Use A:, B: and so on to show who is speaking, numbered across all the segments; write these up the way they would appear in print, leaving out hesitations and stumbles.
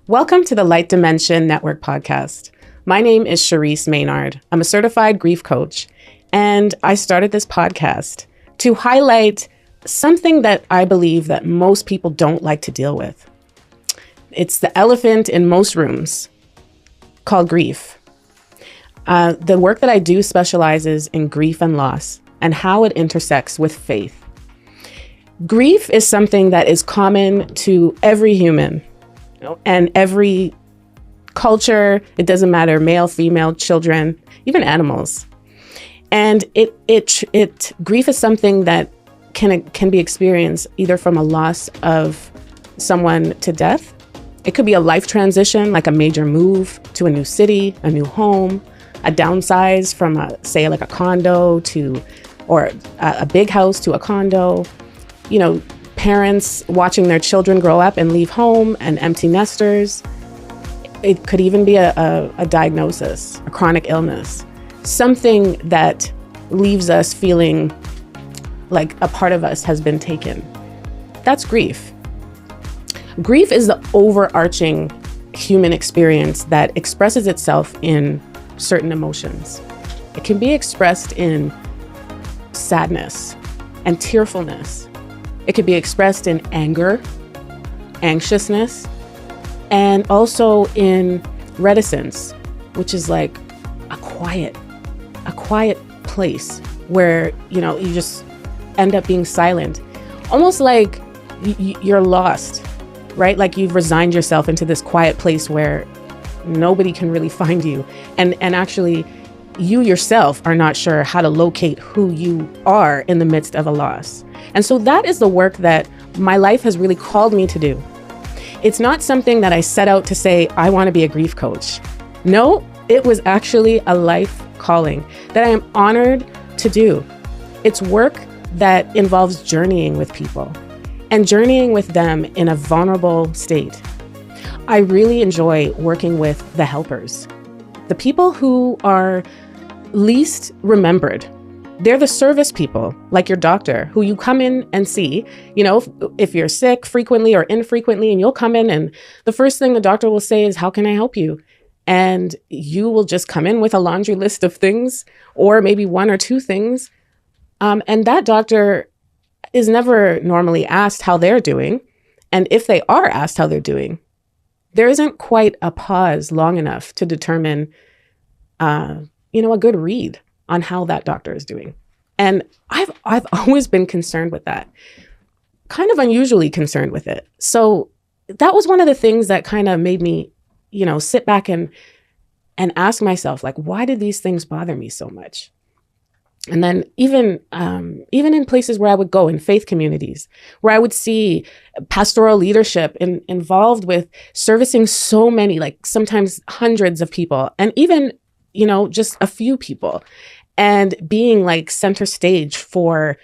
A: Welcome to the Light Dimension Network podcast. My name is Charisse Maynard. I'm a certified grief coach, and I started this podcast to highlight something that I believe that most people don't like to deal with. It's the elephant in most rooms called grief. The work that I do specializes in grief and loss and how it intersects with faith. Grief is something that is common to every human and every culture. It doesn't matter, male, female, children, even animals. And grief is something that can be experienced either from a loss of someone to death. It could be a life transition, like a major move to a new city, a new home, a downsize from say like a condo or a big house to a condo. You know, parents watching their children grow up and leave home, and empty nesters. It could even be a diagnosis, a chronic illness, something that leaves us feeling like a part of us has been taken. That's grief. Grief is the overarching human experience that expresses itself in certain emotions. It can be expressed in sadness and tearfulness. It could be expressed in anger, anxiousness, and also in reticence, which is like a quiet place where, you just end up being silent, almost like you're lost, right? Like you've resigned yourself into this quiet place where nobody can really find you. And actually, you yourself are not sure how to locate who you are in the midst of a loss. And so that is the work that my life has really called me to do. It's not something that I set out to say, I want to be a grief coach. No, it was actually a life calling that I am honored to do. It's work that involves journeying with people and journeying with them in a vulnerable state. I really enjoy working with the helpers, the people who are least remembered. They're the service people, like your doctor, who you come in and see, if you're sick frequently or infrequently, and you'll come in and the first thing the doctor will say is, how can I help you? And you will just come in with a laundry list of things, or maybe one or two things. And that doctor is never normally asked how they're doing. And if they are asked how they're doing, there isn't quite a pause long enough to determine, a good read on how that doctor is doing. And I've always been concerned with that, kind of unusually concerned with it. So that was one of the things that kind of made me, sit back and ask myself, like, why did these things bother me so much? And then even in places where I would go in faith communities, where I would see pastoral leadership involved with servicing so many, like sometimes hundreds of people, and even, just a few people, and being like center stage for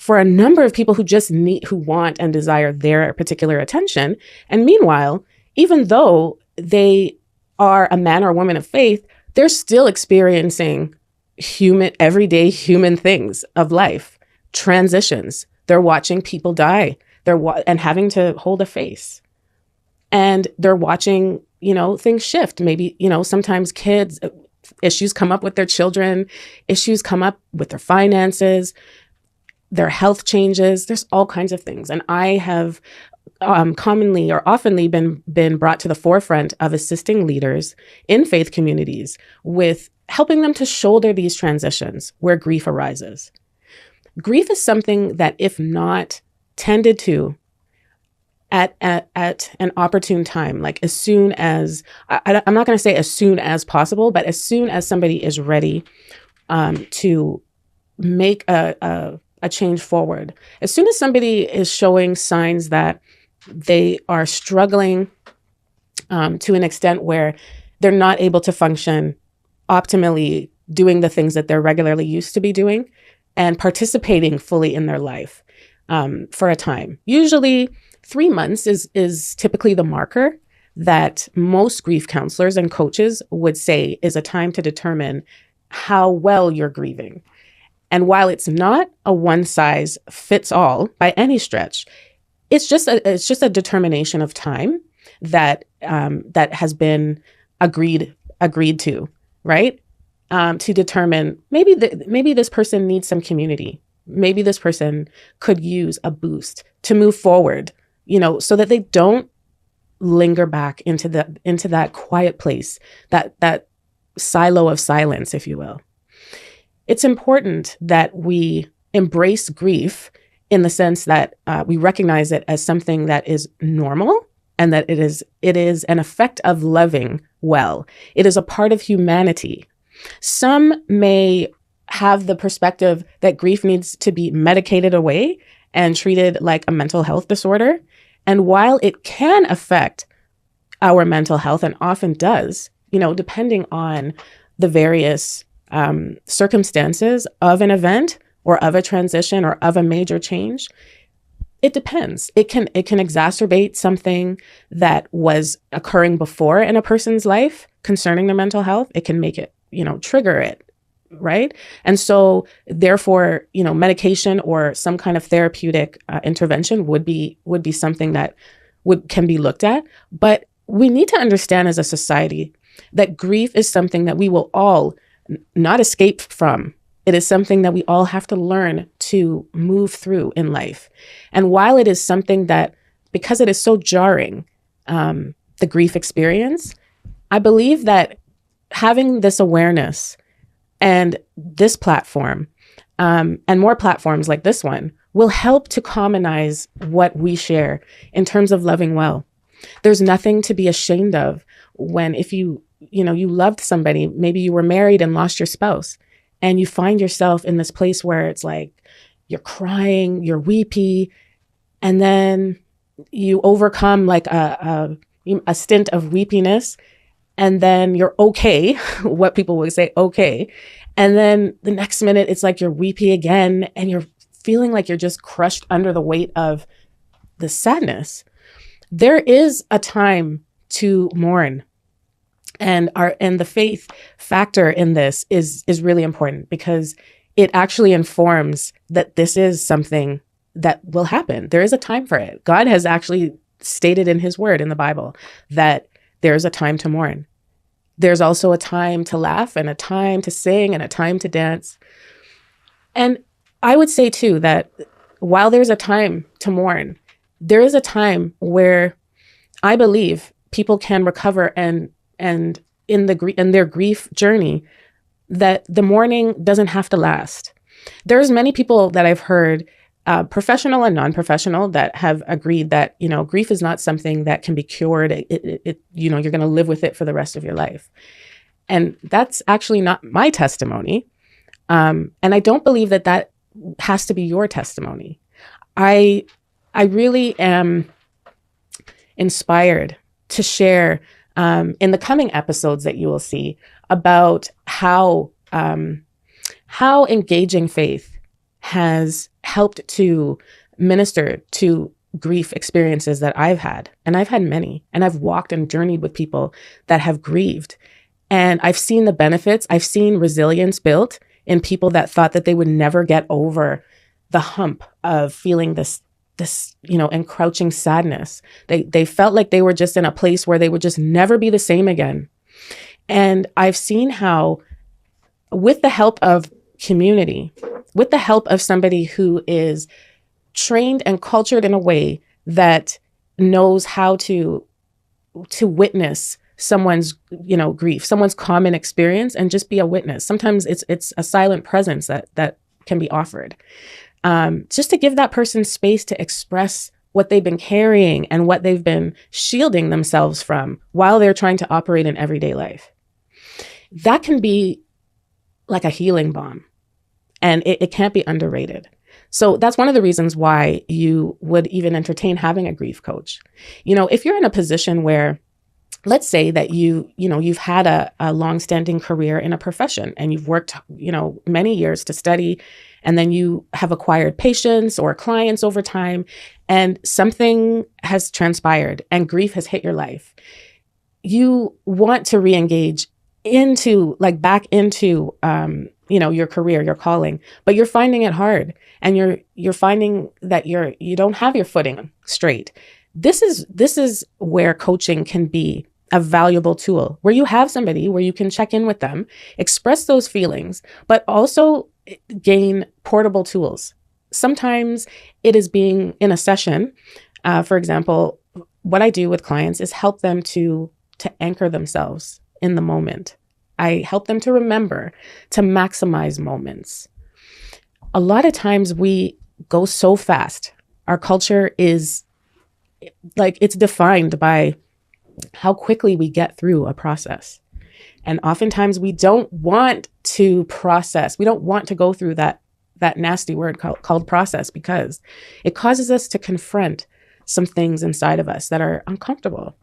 A: a number of people who want and desire their particular attention. And meanwhile, even though they are a man or a woman of faith, they're still experiencing everyday human things of life, transitions. They're watching people die. And having to hold a face. And they're watching, things shift. Maybe, sometimes kids, issues come up with their children, issues come up with their finances, their health changes. There's all kinds of things. And I have commonly or oftenly been brought to the forefront of assisting leaders in faith communities with helping them to shoulder these transitions where grief arises. Grief is something that, if not tended to at an opportune time, like as soon as, I'm not going to say as soon as possible, but as soon as somebody is ready to make a change forward, as soon as somebody is showing signs that they are struggling to an extent where they're not able to function optimally, doing the things that they're regularly used to be doing and participating fully in their life for a time. Usually 3 months is typically the marker that most grief counselors and coaches would say is a time to determine how well you're grieving. And while it's not a one size fits all by any stretch, it's just a determination of time that has been agreed to, right? To determine maybe this person needs some community. Maybe this person could use a boost to move forward, so that they don't linger back into that quiet place, that silo of silence, if you will. It's important that we embrace grief in the sense that we recognize it as something that is normal and that it is an effect of loving well. It is a part of humanity. Some may have the perspective that grief needs to be medicated away and treated like a mental health disorder. And while it can affect our mental health, and often does, depending on the various circumstances of an event or of a transition or of a major change, it depends. It can exacerbate something that was occurring before in a person's life concerning their mental health. It can make it, trigger it, right? And so therefore, medication or some kind of therapeutic intervention would be something that can be looked at. But we need to understand as a society that grief is something that we will all not escape from. It is something that we all have to learn to move through in life. And while it is something that, because it is so jarring, the grief experience, I believe that having this awareness and this platform, and more platforms like this one, will help to commonize what we share in terms of loving well. There's nothing to be ashamed of when, if you loved somebody, maybe you were married and lost your spouse, and you find yourself in this place where it's like you're crying, you're weepy, and then you overcome like a stint of weepiness, and then you're okay, what people would say, okay. And then the next minute, it's like you're weepy again, and you're feeling like you're just crushed under the weight of the sadness. There is a time to mourn. And the faith factor in this is really important, because it actually informs that this is something that will happen. There is a time for it. God has actually stated in his word in the Bible that there's a time to mourn. There's also a time to laugh and a time to sing and a time to dance. And I would say too that while there's a time to mourn, there is a time where I believe people can recover and in their grief journey, that the mourning doesn't have to last. There's many people that I've heard, professional and non-professional, that have agreed that, grief is not something that can be cured. You're going to live with it for the rest of your life. And that's actually not my testimony. And I don't believe that has to be your testimony. I really am inspired to share in the coming episodes that you will see about how engaging faith has helped to minister to grief experiences that I've had. And I've had many, and I've walked and journeyed with people that have grieved. And I've seen the benefits. I've seen resilience built in people that thought that they would never get over the hump of feeling this encroaching sadness. They felt like they were just in a place where they would just never be the same again. And I've seen how, with the help of community, with the help of somebody who is trained and cultured in a way that knows how to witness someone's, grief, someone's common experience, and just be a witness. Sometimes it's a silent presence that can be offered. Just to give that person space to express what they've been carrying and what they've been shielding themselves from while they're trying to operate in everyday life. That can be like a healing balm, and it can't be underrated. So that's one of the reasons why you would even entertain having a grief coach. If you're in a position where, let's say that you've had a longstanding career in a profession, and you've worked, many years to study, and then you have acquired patients or clients over time, and something has transpired and grief has hit your life. You want to re-engage back into your career, your calling, but you're finding it hard, and you're finding that you don't have your footing straight. This is where coaching can be a valuable tool, where you have somebody where you can check in with them, express those feelings, but also gain portable tools. Sometimes it is being in a session. For example, what I do with clients is help them to anchor themselves in the moment. I help them to remember, to maximize moments. A lot of times we go so fast. Our culture is like, it's defined by how quickly we get through a process. And oftentimes we don't want to process. We don't want to go through that nasty word called process, because it causes us to confront some things inside of us that are uncomfortable.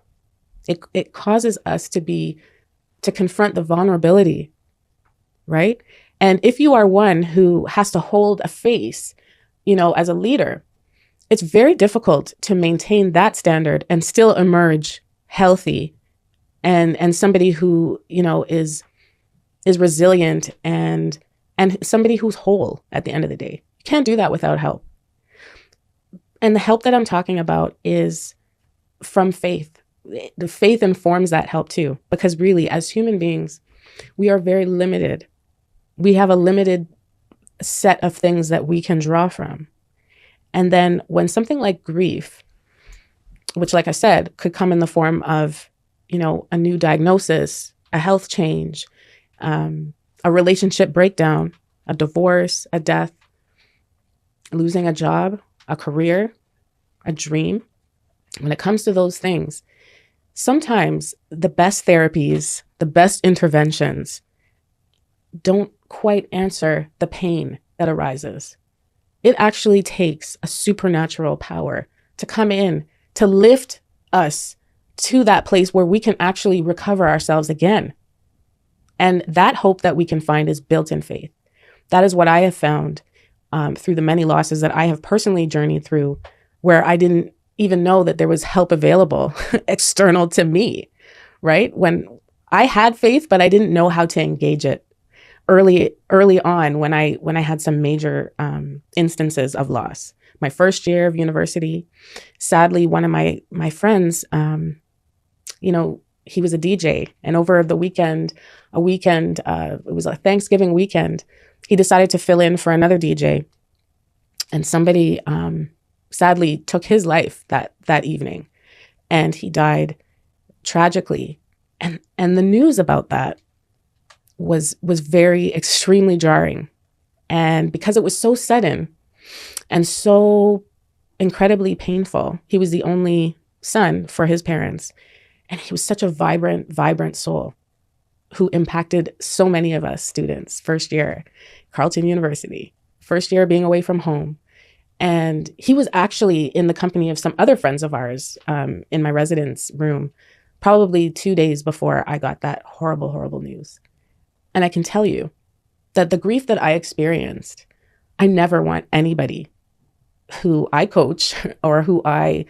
A: It causes us to confront the vulnerability, right? And if you are one who has to hold a face, as a leader, it's very difficult to maintain that standard and still emerge healthy and somebody who, is resilient and somebody who's whole at the end of the day. You can't do that without help. And the help that I'm talking about is from faith. The faith informs that help too, because really, as human beings, we are very limited. We have a limited set of things that we can draw from. And then when something like grief, which, like I said, could come in the form of, a new diagnosis, a health change, a relationship breakdown, a divorce, a death, losing a job, a career, a dream. When it comes to those things, sometimes the best therapies, the best interventions don't quite answer the pain that arises. It actually takes a supernatural power to come in, to lift us to that place where we can actually recover ourselves again. And that hope that we can find is built in faith. That is what I have found through the many losses that I have personally journeyed through, where I didn't even know that there was help available external to me, right? When I had faith, but I didn't know how to engage it early on when I had some major instances of loss. My first year of university, sadly, one of my friends, he was a DJ, and over the weekend, it was a Thanksgiving weekend, he decided to fill in for another DJ, and somebody sadly took his life that evening, and he died tragically. And the news about that was very extremely jarring. And because it was so sudden and so incredibly painful, he was the only son for his parents. And he was such a vibrant soul who impacted so many of us students. First year, Carleton University, first year being away from home. And he was actually in the company of some other friends of ours in my residence room, probably 2 days before I got that horrible, horrible news. And I can tell you that the grief that I experienced, I never want anybody who I coach or who I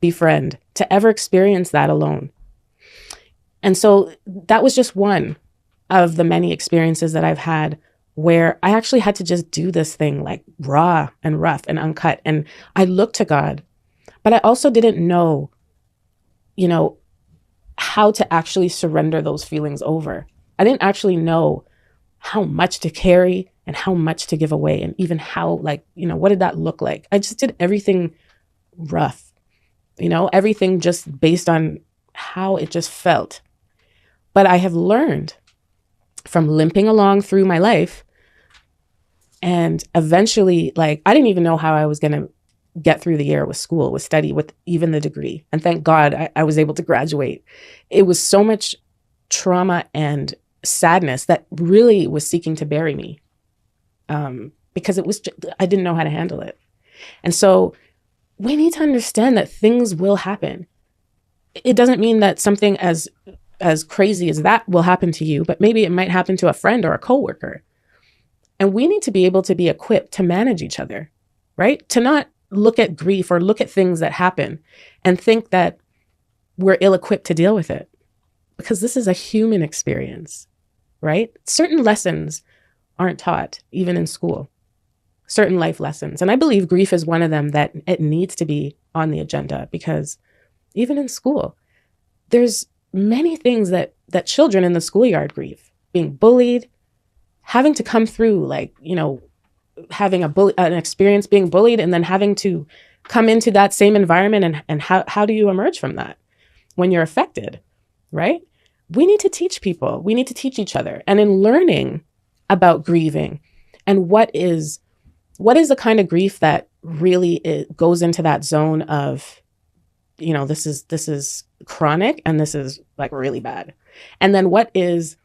A: befriend to ever experience that alone. And so that was just one of the many experiences that I've had where I actually had to just do this thing like raw and rough and uncut. And I looked to God, but I also didn't know, how to actually surrender those feelings over. I didn't actually know how much to carry and how much to give away, and even how, what did that look like? I just did everything rough, everything just based on how it just felt. But I have learned from limping along through my life, and eventually, I didn't even know how I was going to get through the year with school, with study, with even the degree. And thank God I was able to graduate. It was so much trauma and sadness that really was seeking to bury me, because I didn't know how to handle it. And so we need to understand that things will happen. It doesn't mean that something as crazy as that will happen to you, but maybe it might happen to a friend or a coworker. And we need to be able to be equipped to manage each other, right? To not look at grief or look at things that happen and think that we're ill-equipped to deal with it, because this is a human experience, right? Certain lessons aren't taught even in school, certain life lessons. And I believe grief is one of them, that it needs to be on the agenda, because even in school, there's many things that children in the schoolyard grieve. Being bullied, having to come through, like, having an experience being bullied, and then having to come into that same environment, and how do you emerge from that when you're affected, right? We need to teach people. We need to teach each other. And in learning about grieving and what is the kind of grief that really goes into that zone of, this is chronic and this is like really bad. And then what is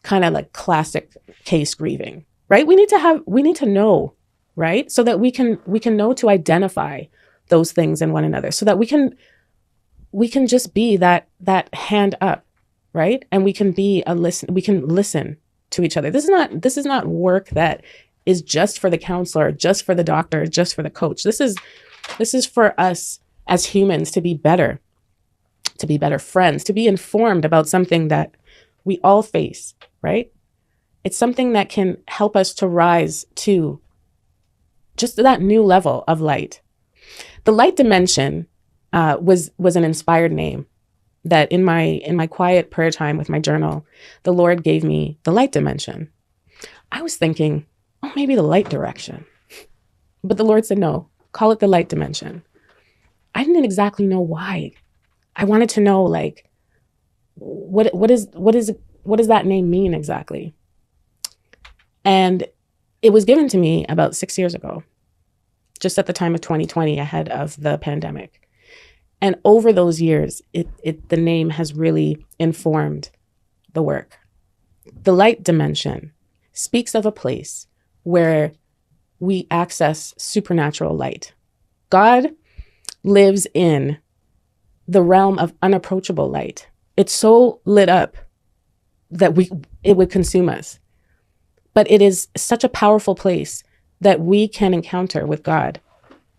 A: kind of like classic case grieving, right? We need to know, right? So that we can know to identify those things in one another, so that we can just be that hand up, right? And we can listen to each other. This is not work that is just for the counselor, just for the doctor, just for the coach. This is for us as humans to be better friends, to be informed about something that we all face, right? It's something that can help us to rise to just that new level of light. The light dimension was an inspired name that in my quiet prayer time with my journal, the Lord gave me the light dimension. I was thinking, oh, maybe the light direction. But the Lord said, no, call it the light dimension. I didn't exactly know why. I wanted to know, like, what does that name mean exactly? And it was given to me about 6 years ago, just at the time of 2020, ahead of the pandemic. And over those years, the name has really informed the work. The light dimension speaks of a place where we access supernatural light. God lives in the realm of unapproachable light. It's so lit up that it would consume us. But it is such a powerful place that we can encounter with God.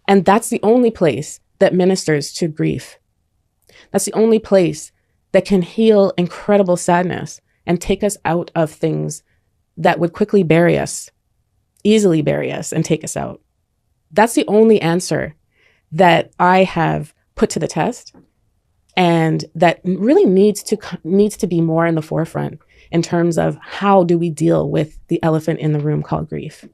A: And that's the only place that ministers to grief. That's the only place that can heal incredible sadness and take us out of things that would quickly easily bury us and take us out. That's the only answer that I have put to the test, and that really needs to be more in the forefront in terms of how do we deal with the elephant in the room called grief.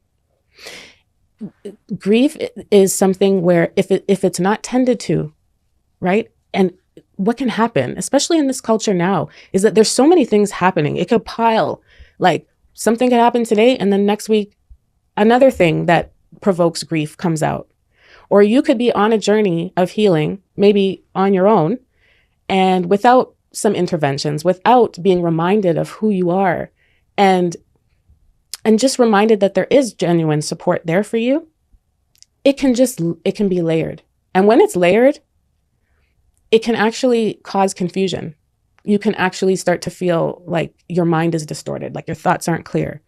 A: Grief is something where if it's not tended to, right? And what can happen, especially in this culture now, is that there's so many things happening. It could pile, like something could happen today, and then next week, another thing that provokes grief comes out. Or you could be on a journey of healing, maybe on your own, and without some interventions, without being reminded of who you are, and just reminded that there is genuine support there for you, it can be layered. And when it's layered, it can actually cause confusion. You can actually start to feel like your mind is distorted, like your thoughts aren't clear.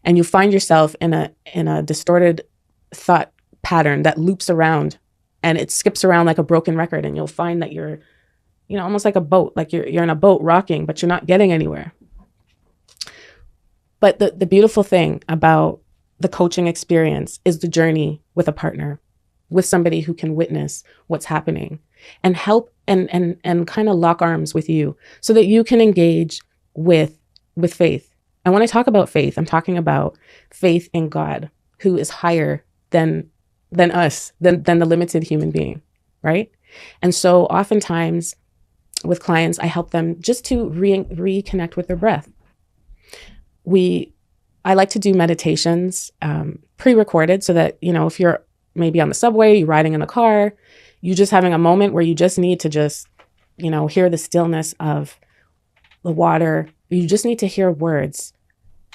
A: And you find yourself in a distorted thought pattern that loops around, and it skips around like a broken record. And you'll find that you're, almost like a boat, like you're in a boat rocking, but you're not getting anywhere. But the beautiful thing about the coaching experience is the journey with a partner, with somebody who can witness what's happening and help and kind of lock arms with you so that you can engage with faith. And when I talk about faith, I'm talking about faith in God, who is higher than us, than the limited human being, right? And so oftentimes with clients, I help them just to reconnect with their breath. I like to do meditations pre-recorded so that, if you're maybe on the subway, you're riding in the car, you're just having a moment where you just need to just, hear the stillness of the water. You just need to hear words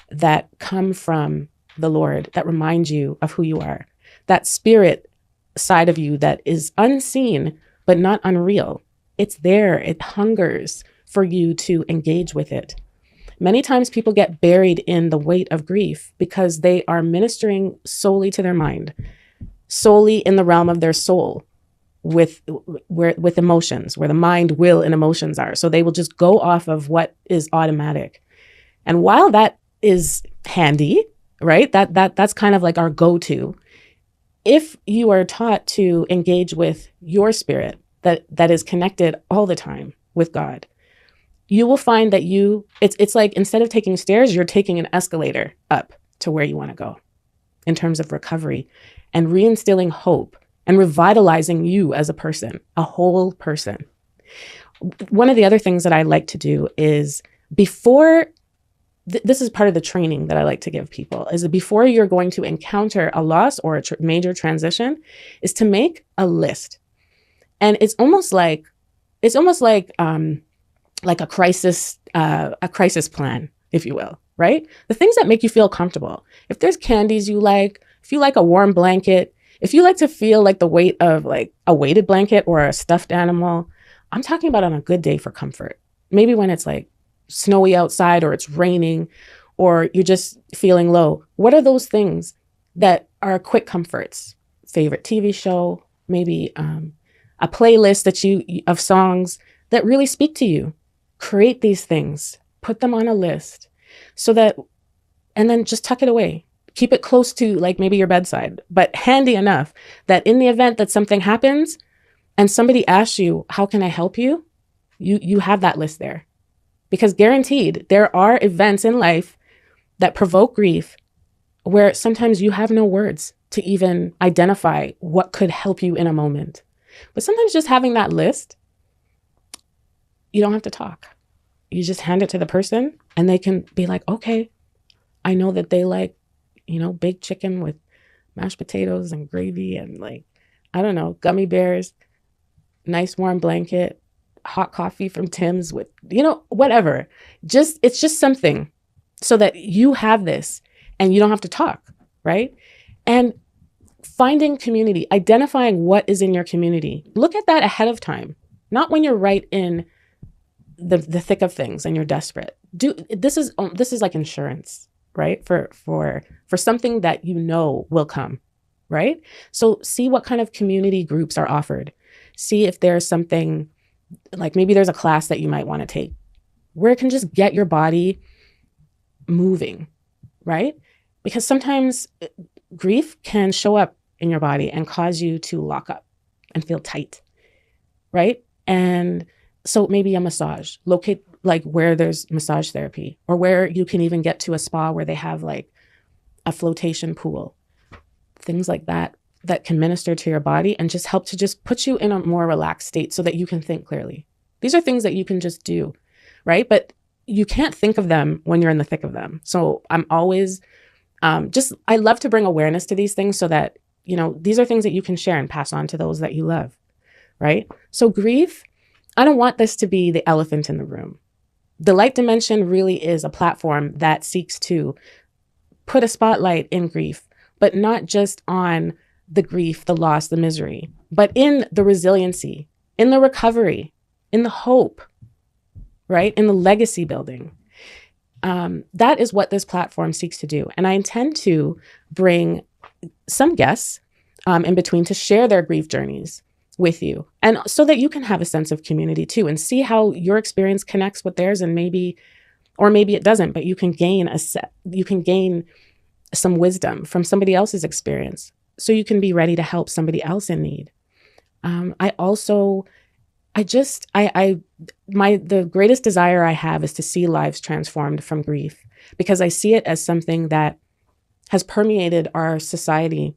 A: that come from the Lord that remind you of who you are. That spirit side of you that is unseen, but not unreal. It's there. It hungers for you to engage with it. Many times people get buried in the weight of grief because they are ministering solely to their mind, solely in the realm of their soul with emotions, where the mind, will, and emotions are. So they will just go off of what is automatic. And while that is handy, right? That's kind of like our go-to. if you are taught to engage with your spirit that is connected all the time with God, you will find that it's like instead of taking stairs, you're taking an escalator up to where you want to go in terms of recovery and reinstilling hope and revitalizing you as a person, a whole person. One of the other things that I like to do is this is part of the training that I like to give people, is that before you're going to encounter a loss or a major transition, is to make a list. And it's almost like a crisis plan, if you will, right? The things that make you feel comfortable. If there's candies you like, if you like a warm blanket, if you like to feel like the weight of like a weighted blanket or a stuffed animal, I'm talking about on a good day for comfort. Maybe when it's like snowy outside or it's raining or you're just feeling low. What are those things that are quick comforts? Favorite TV show, maybe a playlist of songs that really speak to you. Create these things, put them on a list and then just tuck it away. Keep it close to like maybe your bedside, but handy enough that in the event that something happens and somebody asks you, how can I help you? You have that list there. Because guaranteed, there are events in life that provoke grief where sometimes you have no words to even identify what could help you in a moment. But sometimes just having that list, you don't have to talk. You just hand it to the person and they can be like, okay, I know that they like, baked chicken with mashed potatoes and gravy and like, I don't know, gummy bears, nice warm blanket, hot coffee from Tim's with, whatever. It's just something so that you have this and you don't have to talk, right? And finding community, identifying what is in your community. Look at that ahead of time, not when you're right in the thick of things and you're desperate. This is like insurance, right? For something that will come, right? So see what kind of community groups are offered. See if there's something like maybe there's a class that you might want to take where it can just get your body moving, right? Because sometimes grief can show up in your body and cause you to lock up and feel tight, right? And so maybe a massage, locate like where there's massage therapy or where you can even get to a spa where they have like a flotation pool, things like that can minister to your body and just help to just put you in a more relaxed state so that you can think clearly. These are things that you can just do, right? But you can't think of them when you're in the thick of them. So I'm always I love to bring awareness to these things so that, these are things that you can share and pass on to those that you love, right? So grief, I don't want this to be the elephant in the room. The Light Dimension really is a platform that seeks to put a spotlight in grief, but not just on the grief, the loss, the misery, but in the resiliency, in the recovery, in the hope, right? In the legacy building. That is what this platform seeks to do. And I intend to bring some guests in between to share their grief journeys with you. And so that you can have a sense of community too and see how your experience connects with theirs and maybe it doesn't, but you can gain some wisdom from somebody else's experience so you can be ready to help somebody else in need. The greatest desire I have is to see lives transformed from grief because I see it as something that has permeated our society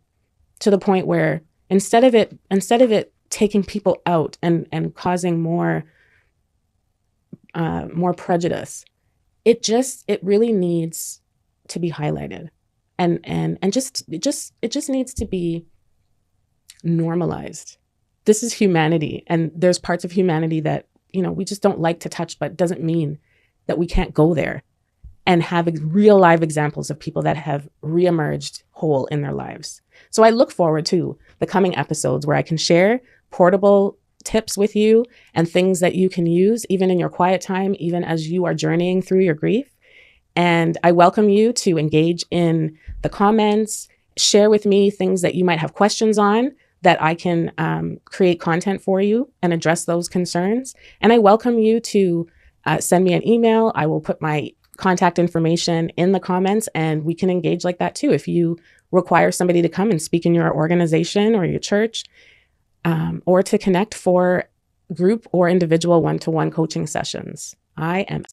A: to the point where instead of it taking people out and causing more prejudice, it really needs to be highlighted and it just needs to be normalized. This is humanity, and there's parts of humanity that we just don't like to touch, but doesn't mean that we can't go there and have real live examples of people that have reemerged whole in their lives. So I look forward to the coming episodes where I can share portable tips with you and things that you can use even in your quiet time, even as you are journeying through your grief. And I welcome you to engage in the comments, share with me things that you might have questions on that I can create content for you and address those concerns. And I welcome you to send me an email. I will put my contact information in the comments, and we can engage like that too. If you require somebody to come and speak in your organization or your church, or to connect for group or individual one-to-one coaching sessions. I am